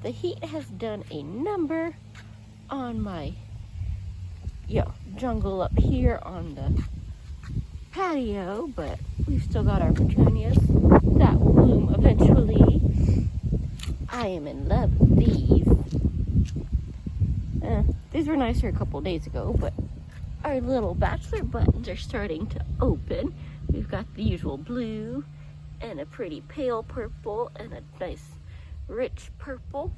The heat has done a number on my jungle up here on the patio, but we've still got our petunias that will bloom eventually. I am in love with these. These were nicer a couple days ago, but our little bachelor buttons are starting to open. We've got the usual blue and a pretty pale purple and a nice rich purple.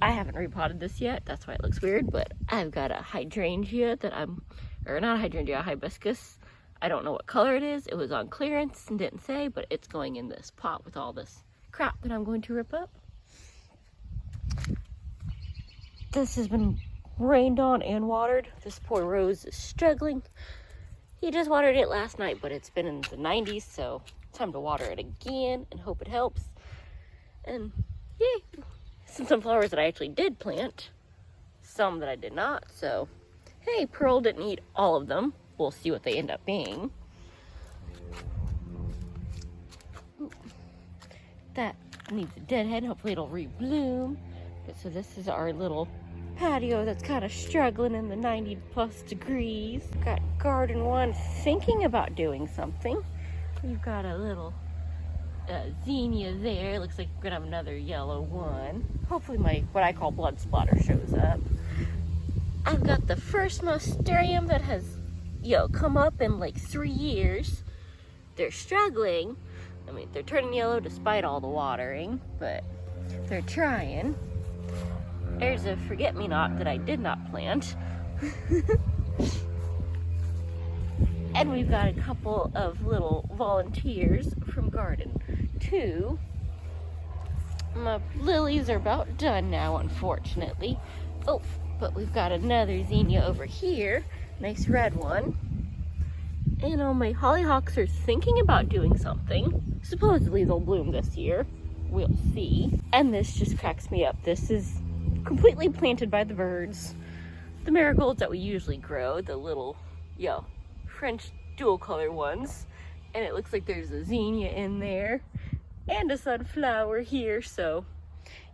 I haven't repotted this yet, that's why it looks weird, but I've got a hydrangea that not a hydrangea, a hibiscus. I don't know what color it is. It was on clearance and didn't say, but it's going in this pot with all this crap that I'm going to rip up. This has been rained on and watered. This poor rose is struggling. He just watered it last night, but it's been in the 90s, so time to water it again and hope it helps. And yay! Some sunflowers that I actually did plant, some that I did not, so hey, Pearl didn't eat all of them. We'll see what they end up being. That needs a deadhead, hopefully it'll rebloom. But so this is our little patio that's kind of struggling in the 90 plus degrees. Got garden one thinking about doing something. We've got a little zinnia there. Looks like we're gonna have another yellow one. Hopefully my what I call blood splatter shows up. I've got the first monsterium that has come up in like 3 years. They're struggling. I mean, they're turning yellow despite all the watering, but they're trying. There's a forget-me-not that I did not plant. And we've got a couple of little volunteers from garden 2. My lilies are about done now, unfortunately. Oh, but we've got another zinnia over here. Nice red one. And all my hollyhocks are thinking about doing something. Supposedly they'll bloom this year. We'll see. And this just cracks me up. This is completely planted by the birds. The marigolds that we usually grow, the little, French dual color ones. And it looks like there's a zinnia in there and a sunflower here. So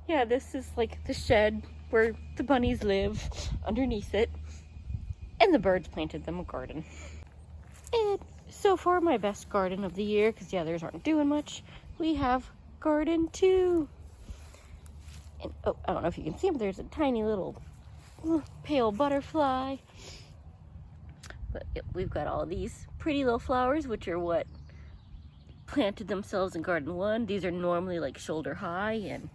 yeah, this is like the shed where the bunnies live underneath it. And the birds planted them a garden. And so far my best garden of the year, because the others aren't doing much, we have garden 2. And oh, I don't know if you can see, but there's a tiny little pale butterfly. But we've got all these pretty little flowers, which are what planted themselves in garden 1. These are normally like shoulder high, and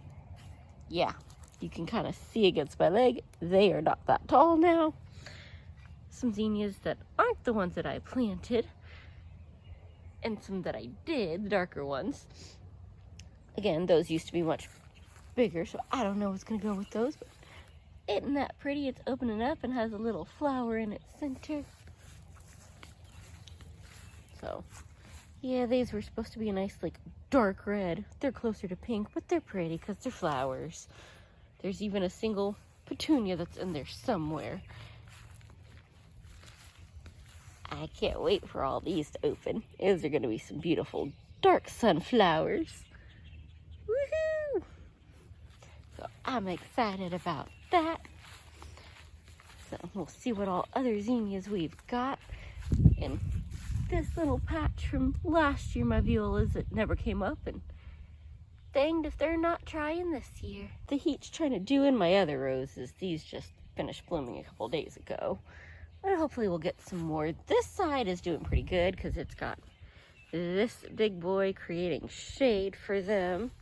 yeah, you can kind of see against my leg, they are not that tall now. Some zinnias that aren't the ones that I planted, and some that I did, the darker ones. Again, those used to be much bigger, so I don't know what's gonna go with those, but isn't that pretty? It's opening up and has a little flower in its center. So yeah, these were supposed to be a nice like dark red. They're closer to pink, but they're pretty because they're flowers. There's even a single petunia that's in there somewhere. I can't wait for all these to open. Those are going to be some beautiful dark sunflowers. Woohoo! So I'm excited about that. So we'll see what all other zinnias we've got. And this little patch from last year, my violas that never came up, and danged if they're not trying this year. The heat's trying to do in my other roses. These just finished blooming a couple days ago. But hopefully we'll get some more. This side is doing pretty good because it's got this big boy creating shade for them.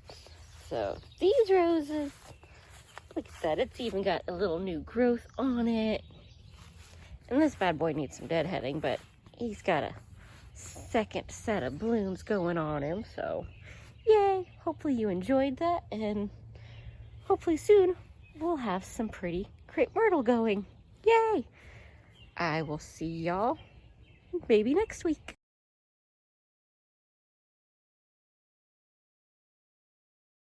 So these roses, look at that. It's even got a little new growth on it. And this bad boy needs some deadheading, but he's got a second set of blooms going on him. So yay. Hopefully you enjoyed that, and hopefully soon we'll have some pretty crepe myrtle going. Yay. I will see y'all maybe next week.